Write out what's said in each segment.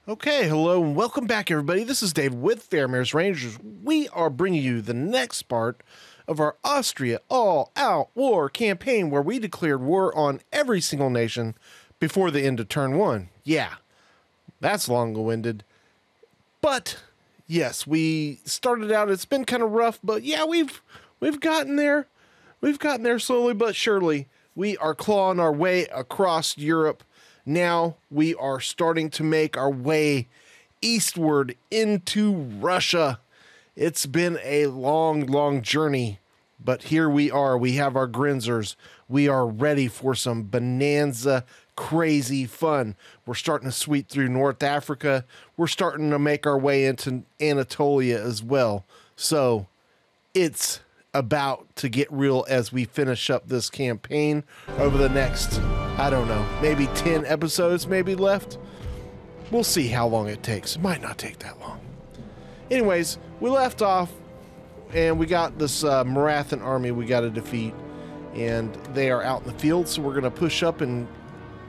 Okay, hello and welcome back, everybody. This is Dave with Fairmare's Rangers. We are bringing you the next part of our Austria All Out War campaign, where we declared war on every single nation before the end of turn one. Yeah, that's long-winded. But yes, we started out. It's been kind of rough, but yeah, we've gotten there. We've gotten there slowly but surely. We are clawing our way across Europe. Now we are starting to make our way eastward into Russia. It's been a long, long journey, but here we are. We have our Grinzers. We are ready for some bonanza, crazy fun. We're starting to sweep through North Africa. We're starting to make our way into Anatolia as well. So it's about to get real as we finish up this campaign over the next, I don't know, maybe 10 episodes maybe left. We'll see how long it takes. It might not take that long. Anyways, we left off and we got this Marathan army we got to defeat, and they are out in the field, so we're going to push up and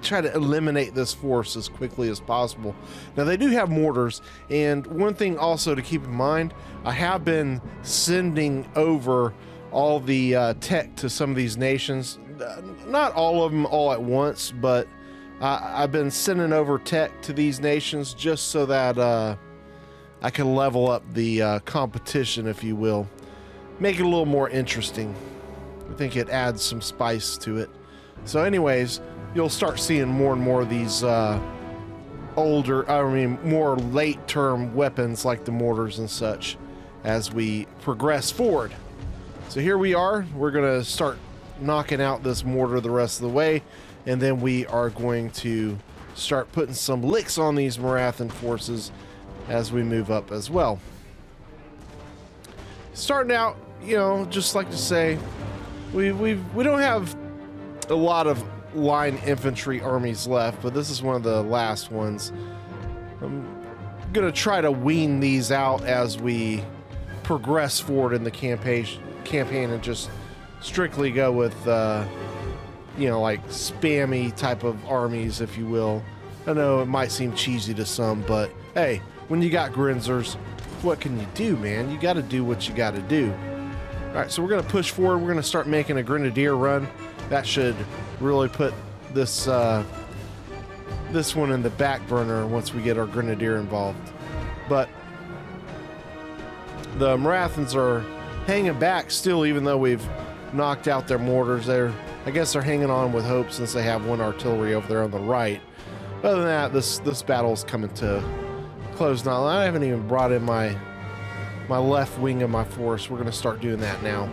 try to eliminate this force as quickly as possible. Now, they do have mortars, and one thing also to keep in mind, I have been sending over all the tech to some of these nations. Not all of them all at once, but I've been sending over tech to these nations just so that I can level up the competition, if you will. Make it a little more interesting. I think it adds some spice to it. So anyways, you'll start seeing more and more of these more late-term weapons like the mortars and such as we progress forward. So here we are. We're going to start knocking out this mortar the rest of the way, and then we are going to start putting some licks on these Marathan forces as we move up as well. Starting out, you know, just like to say, we don't have a lot of line infantry armies left, but this is one of the last ones. I'm gonna try to wean these out as we progress forward in the campaign and just strictly go with you know, like spammy type of armies, if you will. I know it might seem cheesy to some, but hey, when you got Grinzers, what can you do, man? You got to do what you got to do. All right, so we're gonna push forward. We're gonna start making a Grenadier run. That should really put this this one in the back burner once we get our Grenadier involved. But the Marathans are hanging back still, even though we've knocked out their mortars. I guess they're hanging on with hope since they have one artillery over there on the right. Other than that, this battle's coming to close now. I haven't even brought in my left wing of my force. We're going to start doing that now.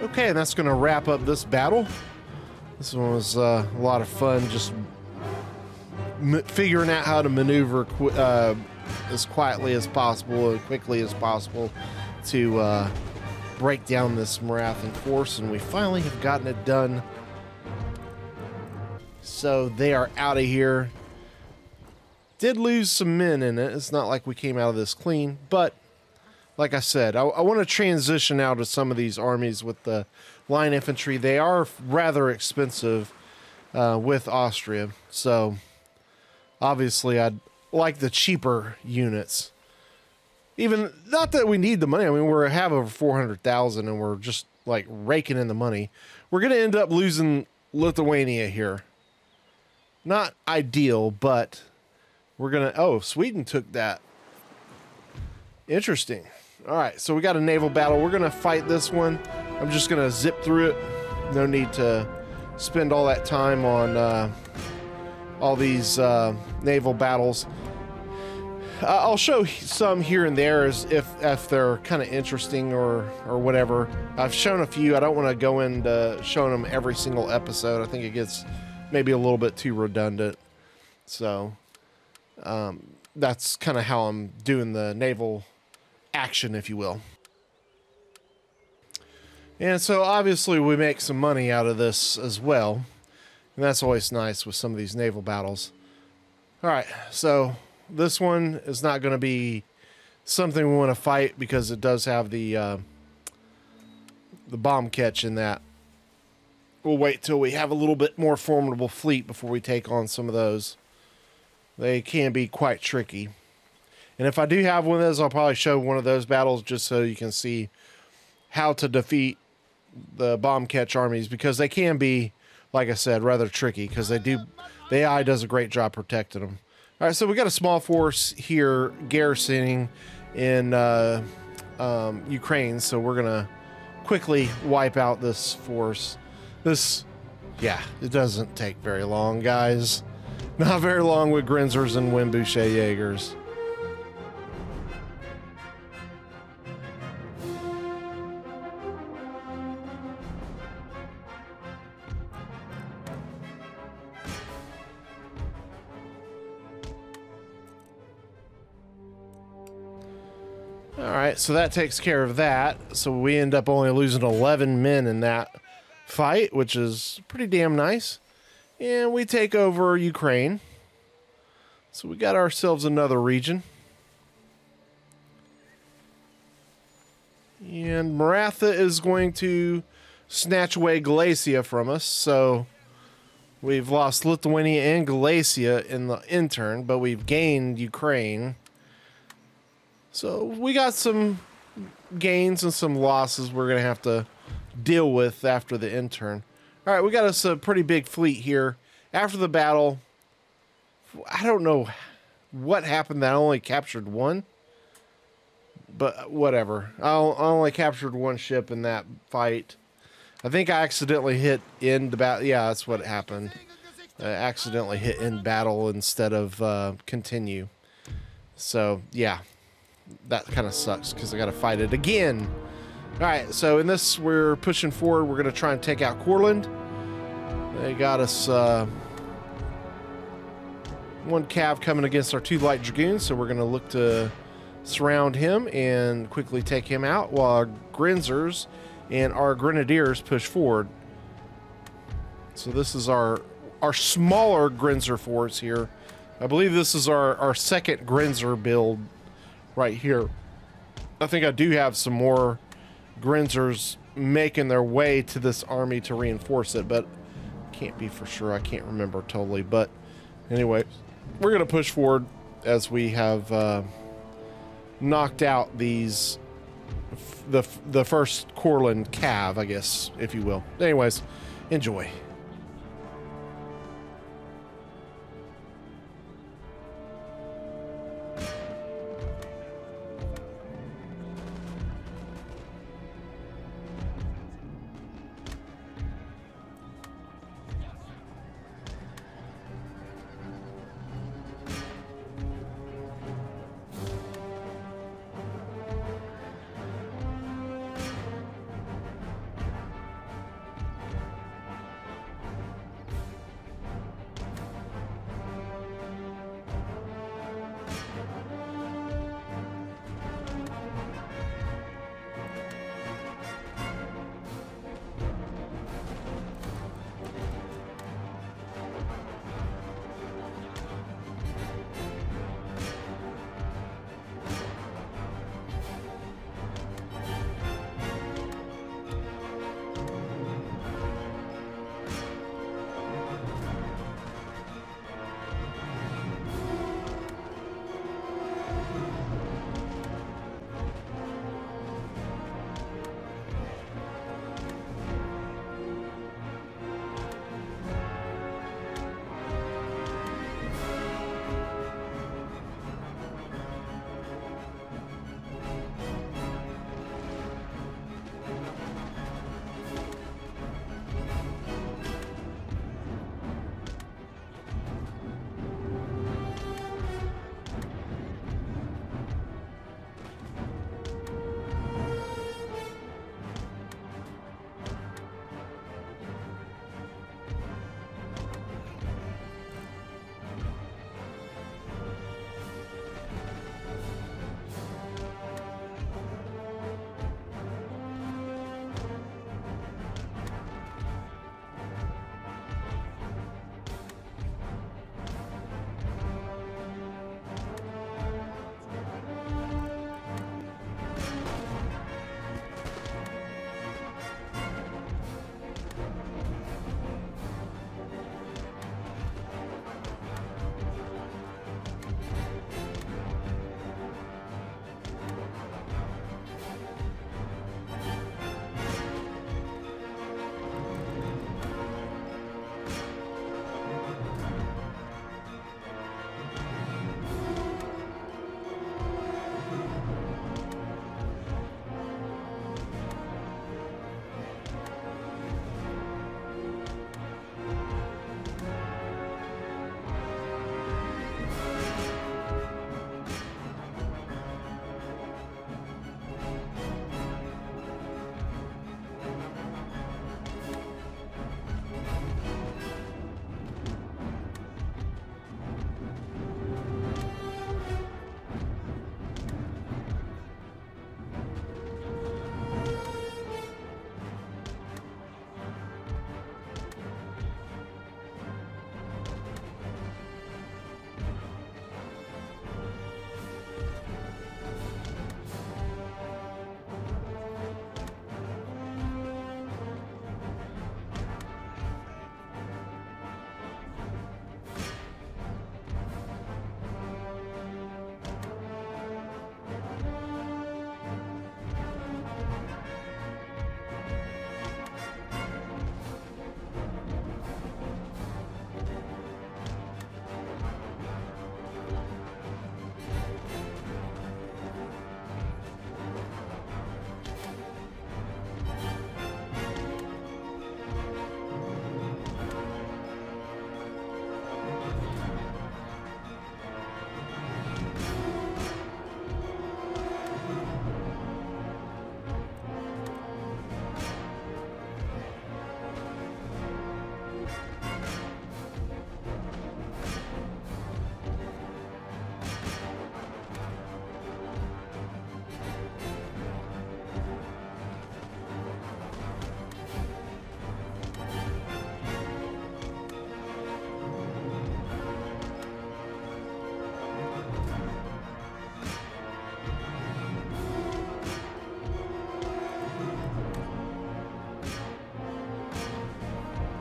Okay, and that's going to wrap up this battle. This one was a lot of fun, just figuring out how to maneuver as quietly as possible and quickly as possible to break down this Marathian force, and we finally have gotten it done. So they are out of here. Did lose some men in it. It's not like we came out of this clean, but like I said, I want to transition out of some of these armies with the line infantry. They are rather expensive with Austria, so obviously I'd like the cheaper units. Even, not that we need the money. I mean, we have over 400,000 and we're just like raking in the money. We're going to end up losing Lithuania here. Not ideal, but we're going to... Oh, Sweden took that. Interesting. All right, so we got a naval battle. We're going to fight this one. I'm just going to zip through it. No need to spend all that time on all these naval battles. I'll show some here and there as if they're kind of interesting or whatever. I've shown a few. I don't want to go into showing them every single episode. I think it gets maybe a little bit too redundant. So that's kind of how I'm doing the naval action, if you will. And so obviously we make some money out of this as well. And that's always nice with some of these naval battles. All right, so this one is not going to be something we want to fight because it does have the bomb catch in that. We'll wait till we have a little bit more formidable fleet before we take on some of those. They can be quite tricky. And if I do have one of those, I'll probably show one of those battles just so you can see how to defeat the bomb catch armies, because they can be, like I said, rather tricky because the AI does a great job protecting them. All right, so we got a small force here garrisoning in Ukraine, so we're gonna quickly wipe out this force. Yeah, it doesn't take very long, guys. Not very long with Grinzers and Windbouche Jaegers. Alright, so that takes care of that. So we end up only losing 11 men in that fight, which is pretty damn nice. And we take over Ukraine. So we got ourselves another region. And Maratha is going to snatch away Galicia from us. So we've lost Lithuania and Galicia in the intern, but we've gained Ukraine. So we got some gains and some losses we're going to have to deal with after the intern. All right, we got us a pretty big fleet here. After the battle, I don't know what happened that I only captured one. But whatever. I only captured one ship in that fight. I think I accidentally hit end battle. Yeah, that's what happened. I accidentally hit end battle instead of continue. So, yeah. That kind of sucks because I got to fight it again. All right, so in this, we're pushing forward. We're going to try and take out Courland. They got us one cav coming against our 2 light dragoons, so we're going to look to surround him and quickly take him out while our Grinzers and our Grenadiers push forward. So this is our smaller Grinzer force here. I believe this is our second Grinzer build right here. I think I do have some more Grinzers making their way to this army to reinforce it, but can't be for sure. I can't remember totally, but anyway, we're going to push forward as we have knocked out these the first Courland cav, I guess, if you will. Anyways, enjoy.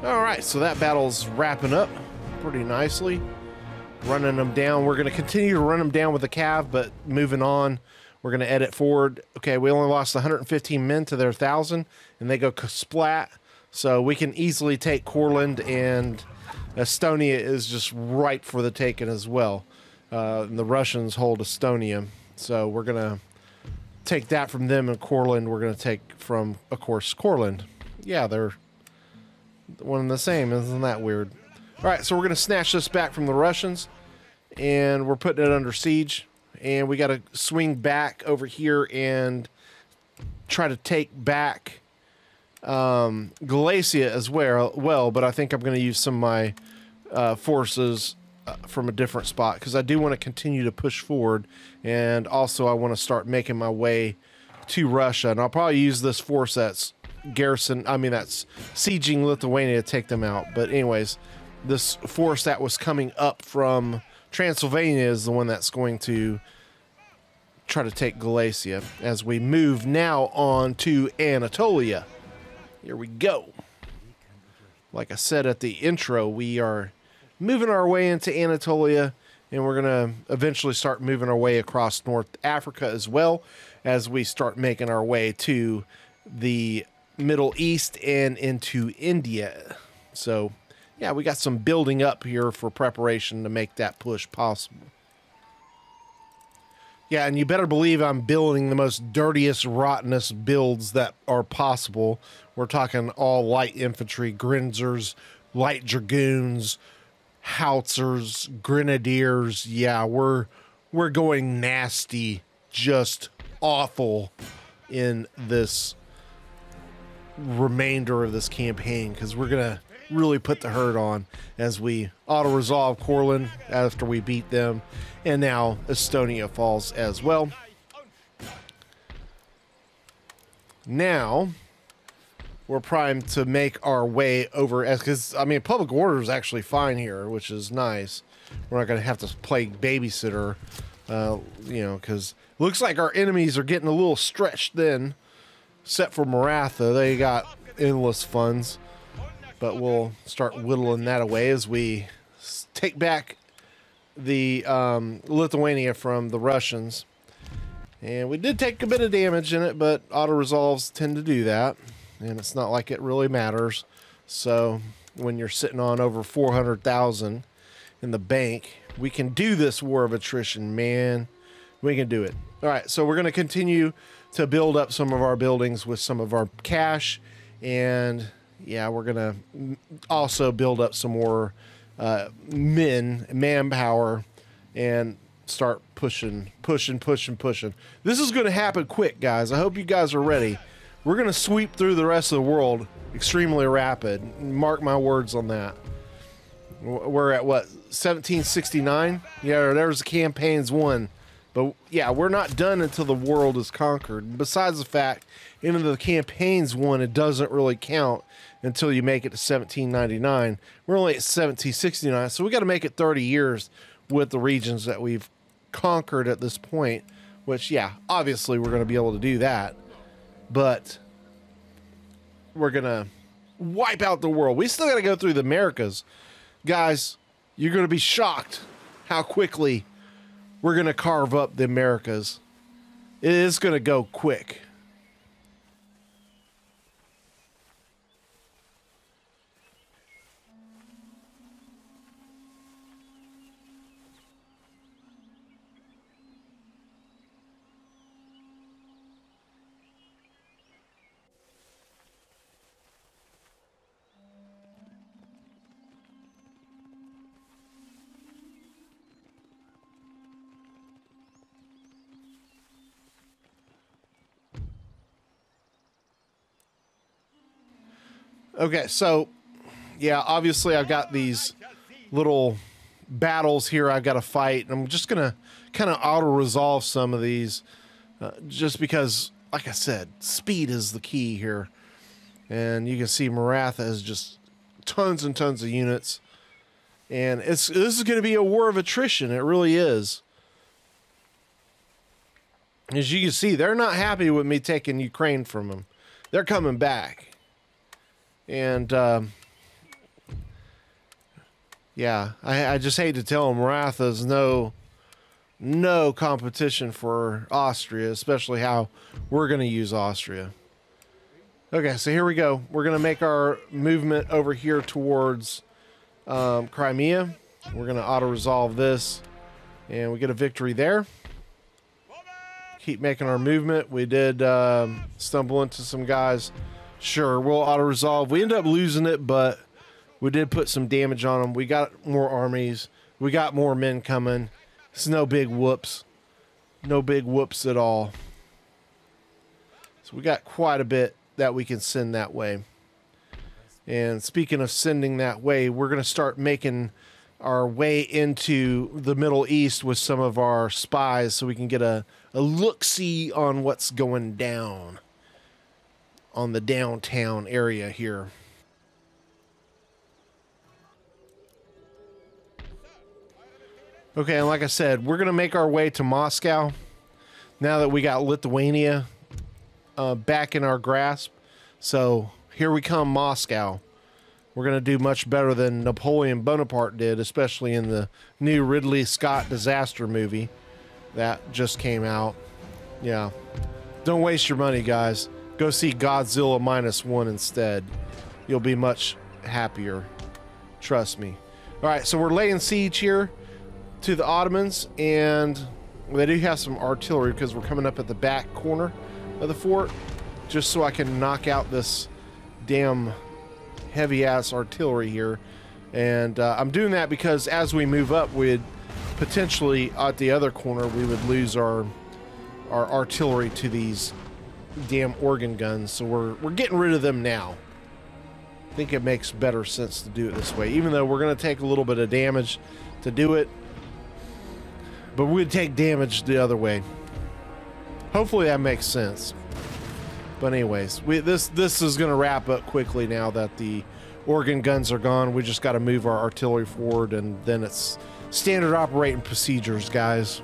All right, so that battle's wrapping up pretty nicely. Running them down. We're going to continue to run them down with the cav, but moving on, we're going to edit forward. Okay, we only lost 115 men to their 1,000, and they go splat. So we can easily take Courland, and Estonia is just ripe for the taking as well. And the Russians hold Estonia. So we're going to take that from them, and Courland we're going to take from, of course, Courland. Yeah, they're one and the same. Isn't that weird? All right, so we're going to snatch this back from the Russians, and we're putting it under siege. And we got to swing back over here and try to take back Galicia as well. But I think I'm going to use some of my forces from a different spot, because I do want to continue to push forward. And also I want to start making my way to Russia. And I'll probably use this force that's that's sieging Lithuania to take them out. But anyways, this force that was coming up from Transylvania is the one that's going to try to take Galicia as we move now on to Anatolia. Here we go. Like I said at the intro, we are moving our way into Anatolia, and we're going to eventually start moving our way across North Africa as well, as we start making our way to the Middle East and into India. So yeah, we got some building up here for preparation to make that push possible. Yeah, and you better believe I'm building the most dirtiest, rottenest builds that are possible. We're talking all light infantry, Grinzers, light dragoons, howitzers, grenadiers. Yeah, we're going nasty, just awful in this remainder of this campaign, because we're going to really put the hurt on as we auto-resolve Courland after we beat them, and now Estonia falls as well. Now we're primed to make our way over, because I mean public order is actually fine here, which is nice. We're not going to have to play babysitter, you know, because looks like our enemies are getting a little stretched thin, except for Maratha. They got endless funds. But we'll start whittling that away as we take back the Lithuania from the Russians. And we did take a bit of damage in it, but auto-resolves tend to do that. And it's not like it really matters. So when you're sitting on over 400,000 in the bank, we can do this war of attrition, man. We can do it. All right, so we're going to continue to build up some of our buildings with some of our cash, and yeah, we're going to also build up some more manpower, and start pushing. This is going to happen quick, guys. I hope you guys are ready. We're going to sweep through the rest of the world extremely rapid. Mark my words on that. We're at, what, 1769? Yeah, there's the campaigns won. But yeah, we're not done until the world is conquered. Besides the fact, even though the campaign's won, it doesn't really count until you make it to 1799. We're only at 1769, so we got to make it 30 years with the regions that we've conquered at this point, which, yeah, obviously we're going to be able to do that. But we're going to wipe out the world. We still got to go through the Americas. Guys, you're going to be shocked how quickly we're going to carve up the Americas. It is going to go quick. Okay, so, yeah, obviously I've got these little battles here I've got to fight. I'm just going to kind of auto-resolve some of these, just because, like I said, speed is the key here. And you can see Maratha has just tons and tons of units. And this is going to be a war of attrition. It really is. As you can see, they're not happy with me taking Ukraine from them. They're coming back. And Yeah, I just hate to tell them Maratha's no competition for Austria, especially how we're going to use Austria. Okay, so here we go. We're going to make our movement over here towards Crimea. We're going to auto-resolve this, and we get a victory there. Keep making our movement. We did stumble into some guys. Sure, we'll auto-resolve. We end up losing it, but we did put some damage on them. We got more armies. We got more men coming. It's no big whoops. No big whoops at all. So we got quite a bit that we can send that way. And speaking of sending that way, we're going to start making our way into the Middle East with some of our spies so we can get a look-see on what's going down on the downtown area here. Okay, and like I said, we're going to make our way to Moscow now that we got Lithuania back in our grasp. So here we come, Moscow. We're going to do much better than Napoleon Bonaparte did, especially in the new Ridley Scott disaster movie that just came out. Yeah. Don't waste your money, guys. Go see Godzilla -1 instead. You'll be much happier. Trust me. All right, so we're laying siege here to the Ottomans, and they do have some artillery because we're coming up at the back corner of the fort, just so I can knock out this damn heavy-ass artillery here. And I'm doing that because as we move up, we'd potentially, at the other corner, we would lose our artillery to these damn organ guns, so we're getting rid of them now. I think it makes better sense to do it this way, even though we're going to take a little bit of damage to do it, but we'd take damage the other way. Hopefully that makes sense. But anyways, this is going to wrap up quickly now that the organ guns are gone. We just got to move our artillery forward, and then it's standard operating procedures, guys.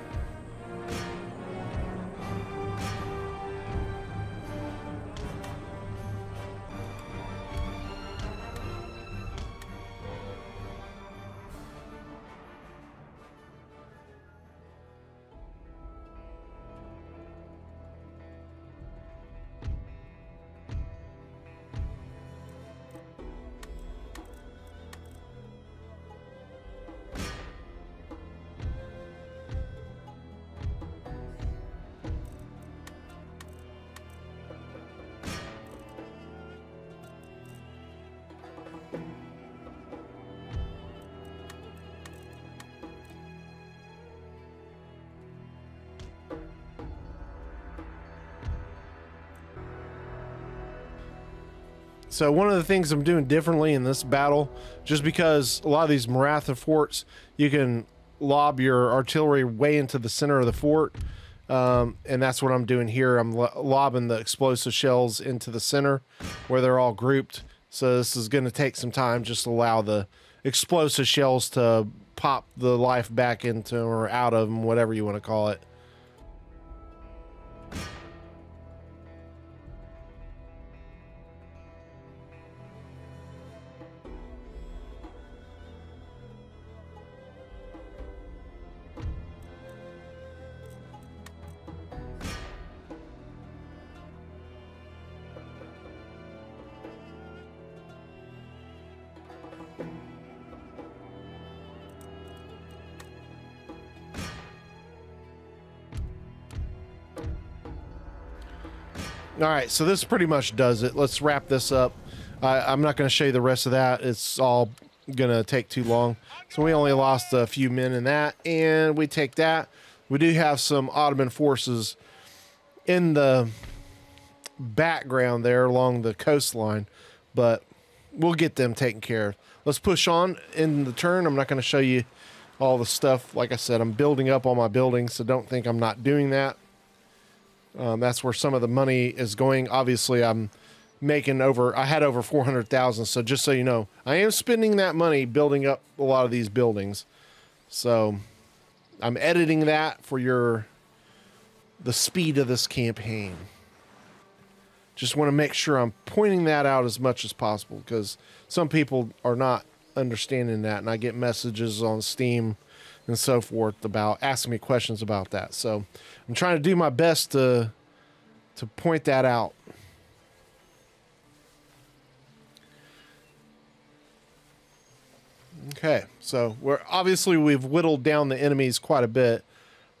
So one of the things I'm doing differently in this battle, just because a lot of these Maratha forts, you can lob your artillery way into the center of the fort, and that's what I'm doing here. I'm lobbing the explosive shells into the center where they're all grouped. So this is going to take some time, just to allow the explosive shells to pop the life back into or out of them, whatever you want to call it. All right, so this pretty much does it. Let's wrap this up. I'm not going to show you the rest of that. It's all going to take too long. So we only lost a few men in that, and we take that. We do have some Ottoman forces in the background there along the coastline, but we'll get them taken care of. Let's push on in the turn. I'm not going to show you all the stuff. Like I said, I'm building up all my buildings, so don't think I'm not doing that. That's where some of the money is going. Obviously, I'm making I had over 400,000. So just so you know, I am spending that money building up a lot of these buildings. So I'm editing that for the speed of this campaign. Just want to make sure I'm pointing that out as much as possible, because some people are not understanding that, and I get messages on Steam and so forth about asking me questions about that. So I'm trying to do my best to point that out. Okay, so we've whittled down the enemies quite a bit.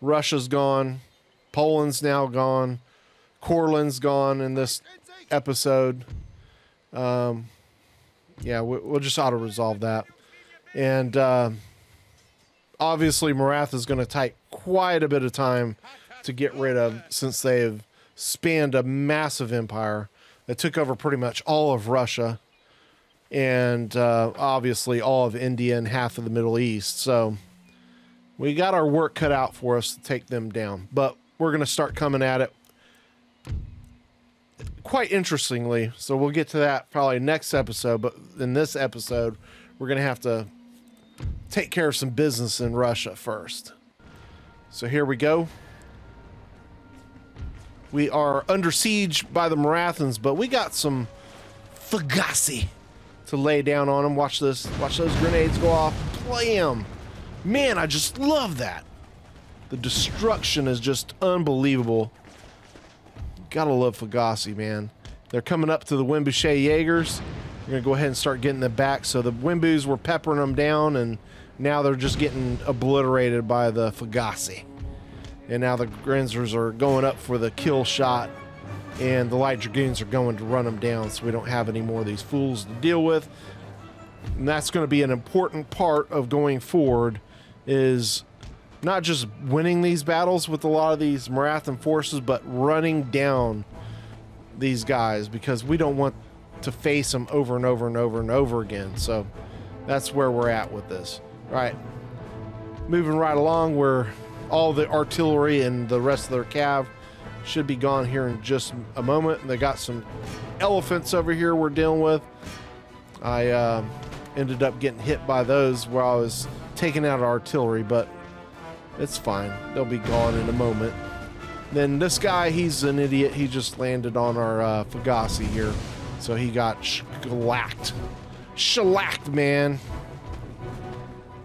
Russia's gone, Poland's now gone, Courland's gone in this episode. Yeah, we'll just auto-resolve that. And obviously Marath is going to take quite a bit of time to get rid of, since they've spanned a massive empire that took over pretty much all of Russia. And obviously all of India and half of the Middle East. So we got our work cut out for us to take them down. But we're going to start coming at it quite interestingly. So we'll get to that probably next episode. But in this episode, we're going to have to take care of some business in Russia first. So here we go. We are under siege by the Marathons, but we got some Fugazi to lay down on them. Watch this. Watch those grenades go off. Play them. Man, I just love that. The destruction is just unbelievable. Gotta love Fugazi, man. They're coming up to the Wimbuche Jaegers. We're gonna go ahead and start getting them back. So the Wimbus were peppering them down, and now they're just getting obliterated by the Fugazi. And now the Grenzers are going up for the kill shot, and the Light Dragoons are going to run them down, so we don't have any more of these fools to deal with. And that's going to be an important part of going forward, is not just winning these battles with a lot of these Marathan forces, but running down these guys, because we don't want to face them over and over and over and over again. So that's where we're at with this. All right, moving right along, where all the artillery and the rest of their cav should be gone here in just a moment. They got some elephants over here we're dealing with. I ended up getting hit by those while I was taking out artillery, but it's fine. They'll be gone in a moment. Then this guy, he's an idiot. He just landed on our Fugazi here. So he got shellacked. Shellacked, man.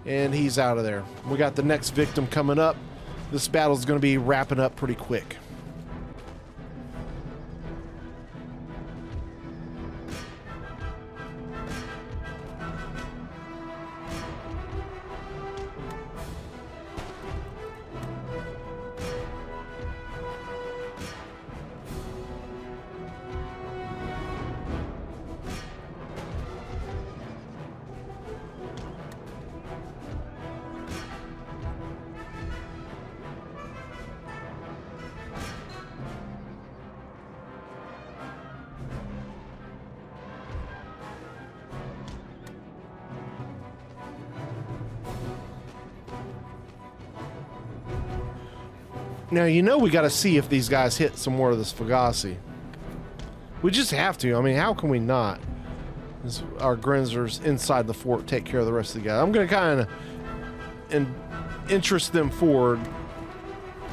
And he's out of there. We got the next victim coming up. This battle's going to be wrapping up pretty quick. Now, you know, we got to see if these guys hit some more of this Fugazi. We just have to. I mean, how can we not? Our Grenzers inside the fort take care of the rest of the guys. I'm going to kind of interest them forward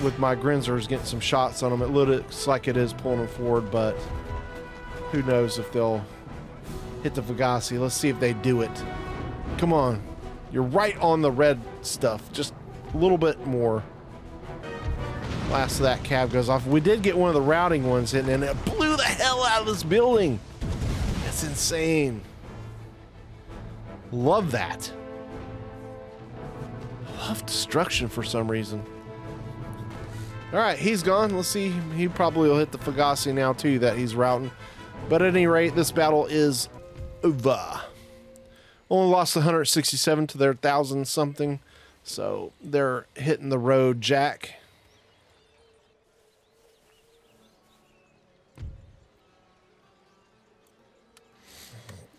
with my Grenzers, getting some shots on them. It looks like it is pulling them forward, but who knows if they'll hit the Fugazi. Let's see if they do it. Come on. You're right on the red stuff. Just a little bit more. Last of that cav goes off. We did get one of the routing ones in, and it blew the hell out of this building. That's insane. Love that. Love destruction for some reason. All right, he's gone. Let's see. He probably will hit the Fugazi now too that he's routing. But at any rate, this battle is over. Only lost 167 to their 1,000 something. So they're hitting the road, Jack.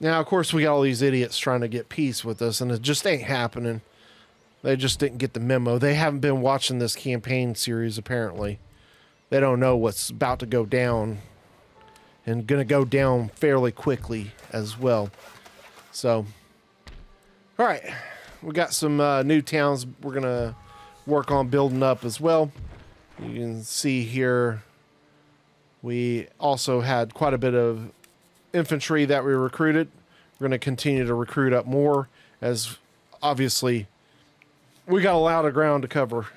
Now, of course, we got all these idiots trying to get peace with us, and it just ain't happening. They just didn't get the memo. They haven't been watching this campaign series, apparently. They don't know what's about to go down, and going to go down fairly quickly as well. So, all right. We got some new towns we're going to work on building up as well. You can see here we also had quite a bit of infantry that we recruited. We're going to continue to recruit up more as obviously we got a lot of ground to cover.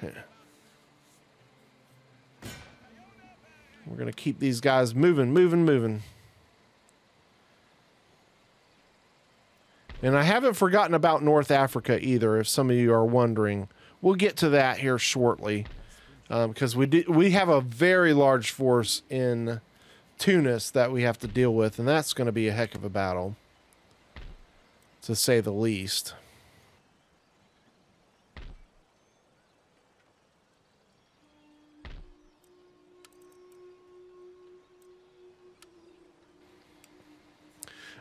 We're going to keep these guys moving. And I haven't forgotten about North Africa either, if some of you are wondering. We'll get to that here shortly, because we have a very large force in Tunis that we have to deal with, and that's going to be a heck of a battle, to say the least.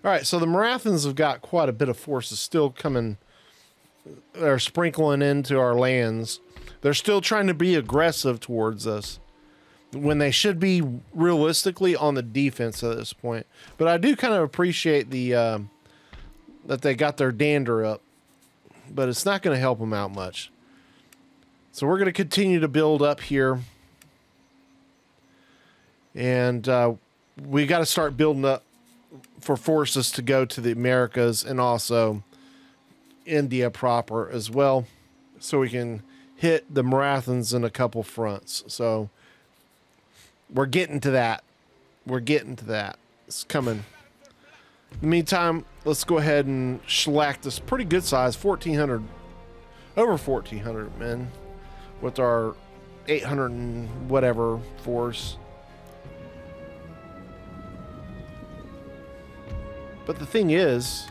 All right, so the Marathons have got quite a bit of forces still coming. They're sprinkling into our lands. They're still trying to be aggressive towards us when they should be realistically on the defense at this point. But I do kind of appreciate the that they got their dander up, but it's not going to help them out much. So we're going to continue to build up here, and we got to start building up for forces to go to the Americas and also India proper as well, so we can hit the Marathons in a couple fronts. So we're getting to that. It's coming. In the meantime, let's go ahead and shellac this pretty good size 1,400, over 1,400 men with our 800 and whatever force. But the thing is,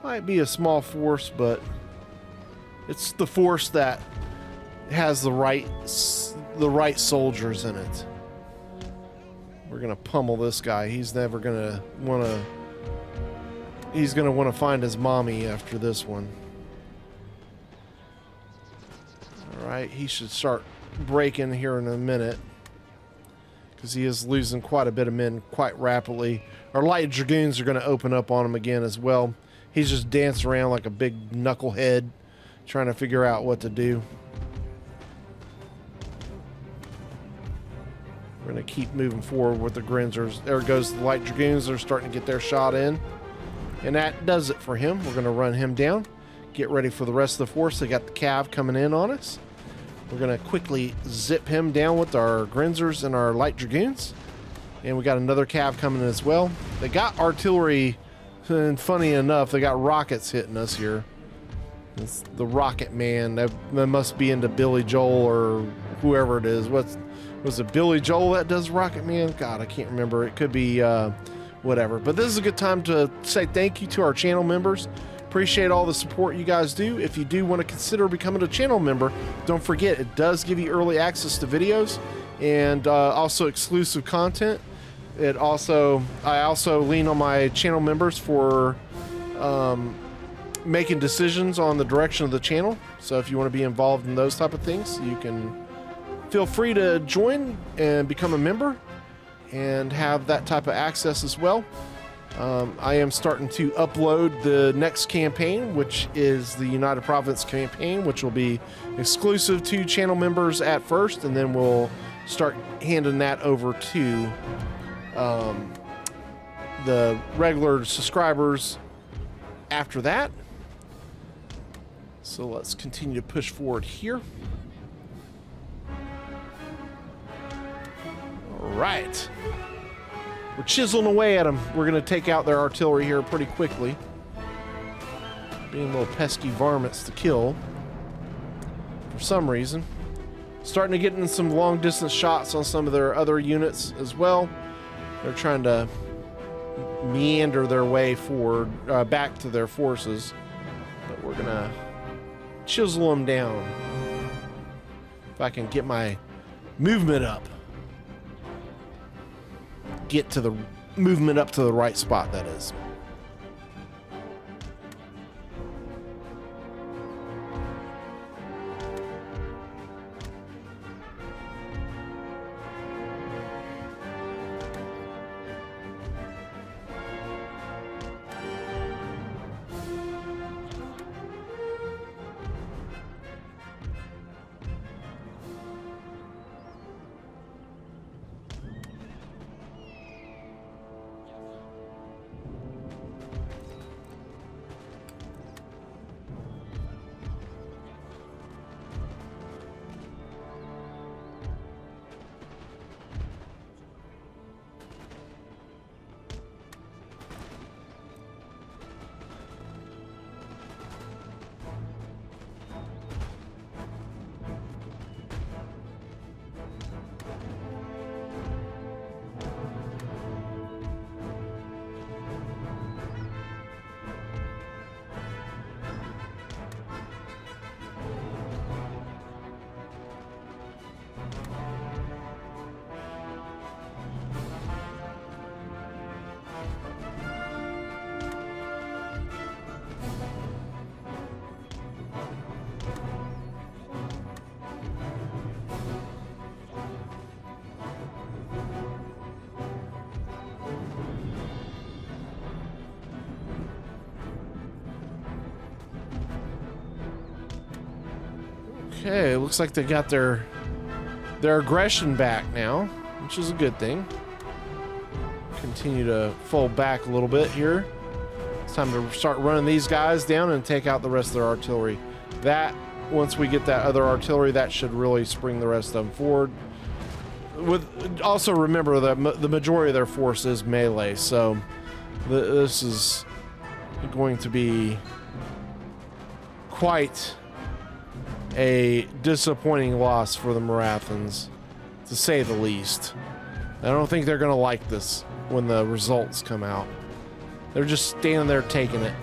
might be a small force, but it's the force that has the right soldiers in it. We're gonna pummel this guy. He's never gonna wanna. He's gonna want to find his mommy after this one. All right, he should start breaking here in a minute, because he is losing quite a bit of men quite rapidly. Our light dragoons are going to open up on him again as well. He's just dancing around like a big knucklehead, trying to figure out what to do. We're going to keep moving forward with the Grinzers. There goes the light dragoons. They're starting to get their shot in. And that does it for him. We're going to run him down. Get ready for the rest of the force. They got the cav coming in on us. We're going to quickly zip him down with our Grinzers and our light dragoons. And we got another cav coming in as well. They got artillery, and funny enough, they got rockets hitting us here. It's the Rocket Man. That must be into Billy Joel or whoever it is. Was it Billy Joel that does Rocket Man? God, I can't remember. It could be whatever. But this is a good time to say thank you to our channel members. Appreciate all the support you guys do. If you do want to consider becoming a channel member, don't forget, it does give you early access to videos and also exclusive content. I also lean on my channel members for making decisions on the direction of the channel. So if you want to be involved in those type of things, you can feel free to join and become a member and have that type of access as well. I am starting to upload the next campaign, which is the United Province campaign, which will be exclusive to channel members at first, and then we'll start handing that over to the regular subscribers after that. So let's continue to push forward here. All right. We're chiseling away at them. We're going to take out their artillery here pretty quickly. Being little pesky varmints to kill. For some reason. Starting to get in some long distance shots on some of their other units as well. They're trying to meander their way forward, back to their forces. But we're going to chisel them down. If I can get my movement up. Get to the movement up to the right spot, that is. Okay, looks like they got their aggression back now, which is a good thing. Continue to fold back a little bit here. It's time to start running these guys down and take out the rest of their artillery. That, once we get that other artillery, that should really spring the rest of them forward. Also remember that the majority of their force is melee, so this is going to be quite a disappointing loss for the Marathons, to say the least. I don't think they're going to like this when the results come out. They're just standing there taking it.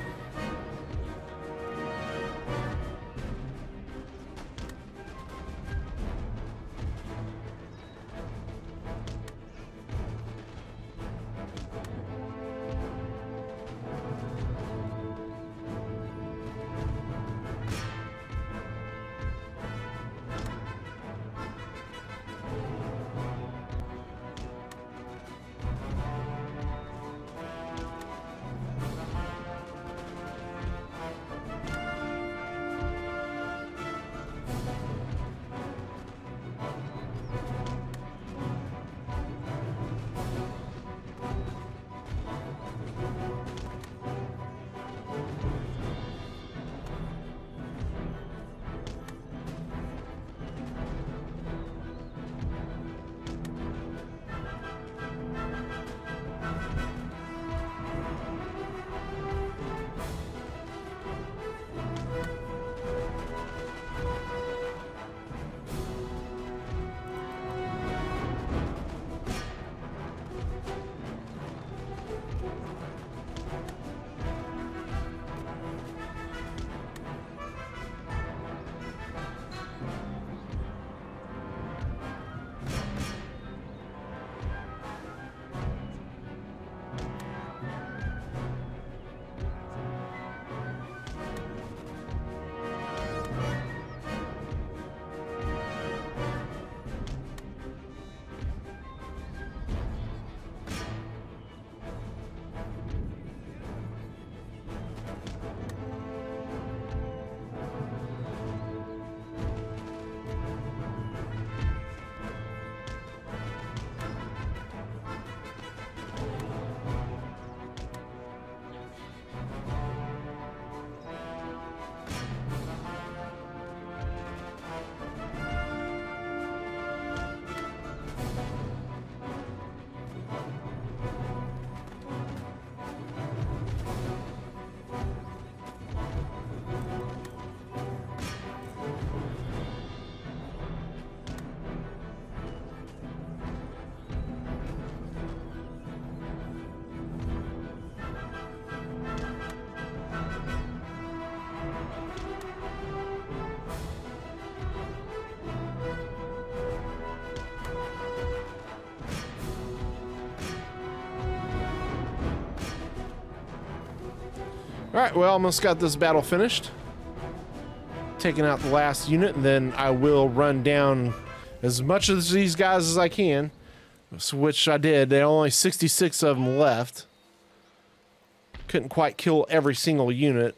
Alright, well, almost got this battle finished. Taking out the last unit, and then I will run down as much of these guys as I can, which I did. There are only 66 of them left. Couldn't quite kill every single unit.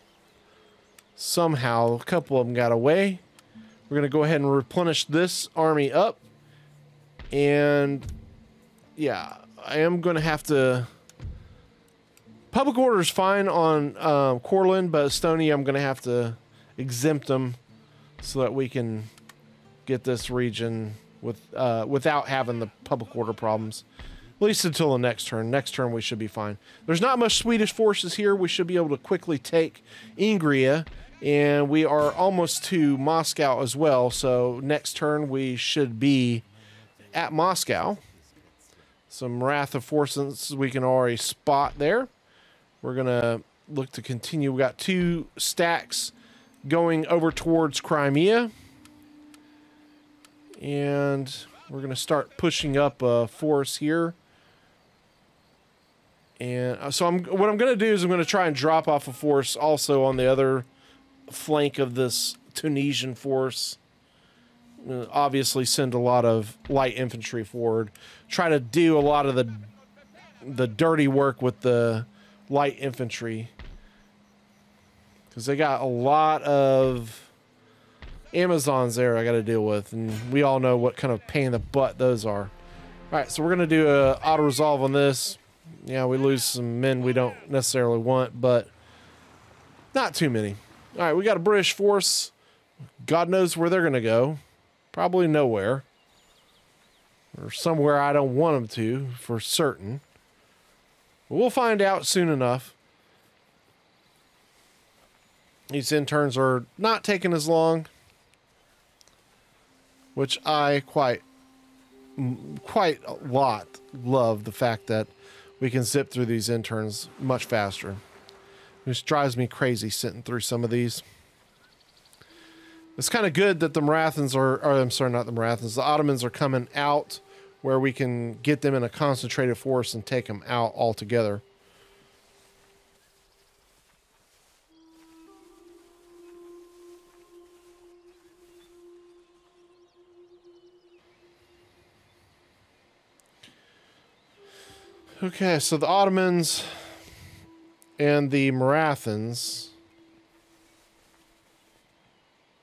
Somehow, a couple of them got away. We're going to go ahead and replenish this army up. And, yeah, I am going to have to... Public order is fine on Courland, but Estonia, I'm going to have to exempt them so that we can get this region without having the public order problems. At least until the next turn. Next turn, we should be fine. There's not much Swedish forces here. We should be able to quickly take Ingria, and we are almost to Moscow as well. So next turn, we should be at Moscow. Some Wrath of Forces we can already spot there. We're going to look to continue. We got 2 stacks going over towards Crimea. And we're going to start pushing up a force here. And so what I'm going to do is I'm going to try and drop off a force also on the other flank of this Tunisian force. Obviously send a lot of light infantry forward. Try to do a lot of the dirty work with the light infantry, because they got a lot of Amazons there I got to deal with, and we all know what kind of pain in the butt those are. All right, so we're going to do a auto resolve on this. Yeah, we lose some men we don't necessarily want, but not too many. All right, we got a British force. God knows where they're going to go. Probably nowhere. Or somewhere I don't want them to, for certain. But we'll find out soon enough. These interns are not taking as long, which I quite a lot love the fact that we can zip through these interns much faster. Which drives me crazy sitting through some of these. It's kind of good that the Marathons are, or I'm sorry, not the Marathons, the Ottomans are coming out where we can get them in a concentrated force and take them out altogether. Okay, so the Ottomans and the Marathons,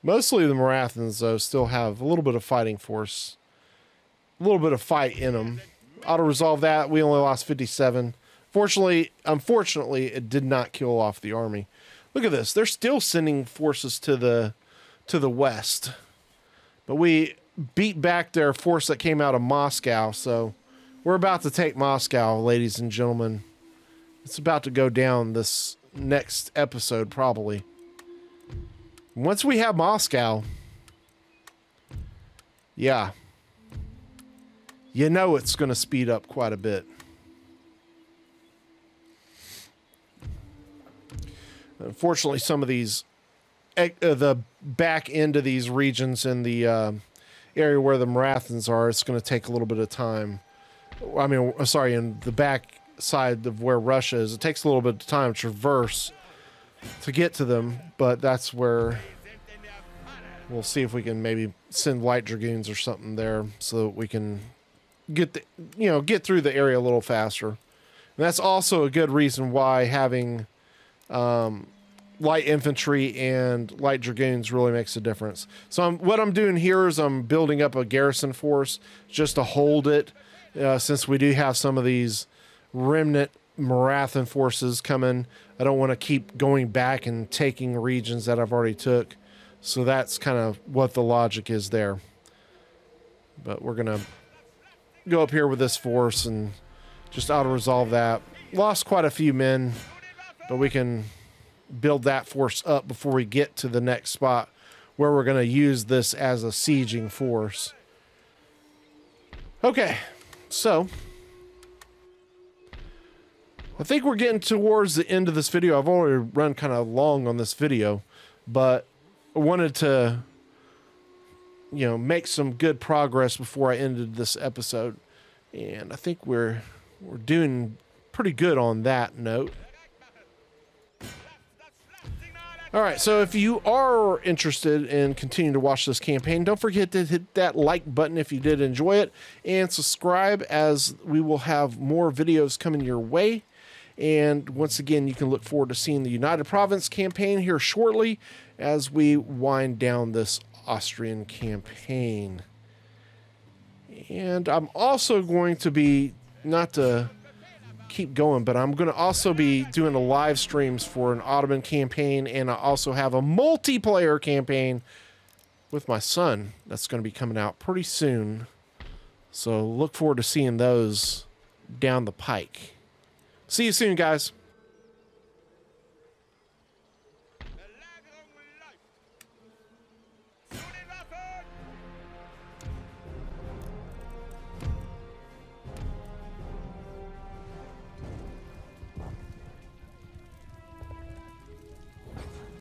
mostly the Marathons, though, still have a little bit of fighting force, a little bit of fight in them. Auto-resolve that. We only lost 57. Unfortunately, it did not kill off the army. Look at this. They're still sending forces to the west. But we beat back their force that came out of Moscow, so we're about to take Moscow, ladies and gentlemen. It's about to go down this next episode, probably. Once we have Moscow, yeah, you know it's going to speed up quite a bit. Unfortunately, some of these, the back end of these regions in the area where the Marathons are, it's going to take a little bit of time. I mean, sorry, in the back side of where Russia is, it takes a little bit of time to traverse to get to them, but that's where we'll see if we can maybe send light dragoons or something there so that we can get through the area a little faster. And that's also a good reason why having light infantry and light dragoons really makes a difference. So what I'm doing here is I'm building up a garrison force just to hold it, since we do have some of these remnant Marathon forces coming. I don't want to keep going back and taking regions that I've already took. So that's kind of what the logic is there. But we're going to go up here with this force and just auto-resolve that. Lost quite a few men, but we can build that force up before we get to the next spot where we're going to use this as a sieging force. Okay, so I think we're getting towards the end of this video. I've already run kind of long on this video, but I wanted to, make some good progress before I ended this episode. And I think we're doing pretty good on that note. All right, so if you are interested in continuing to watch this campaign, don't forget to hit that like button if you did enjoy it, and subscribe, as we will have more videos coming your way. And once again, you can look forward to seeing the United Province campaign here shortly as we wind down this Austrian campaign. And I'm also going to be, not to keep going, but I'm going to also be doing a live streams for an Ottoman campaign, and I also have a multiplayer campaign with my son that's going to be coming out pretty soon. So look forward to seeing those down the pike. See you soon, guys.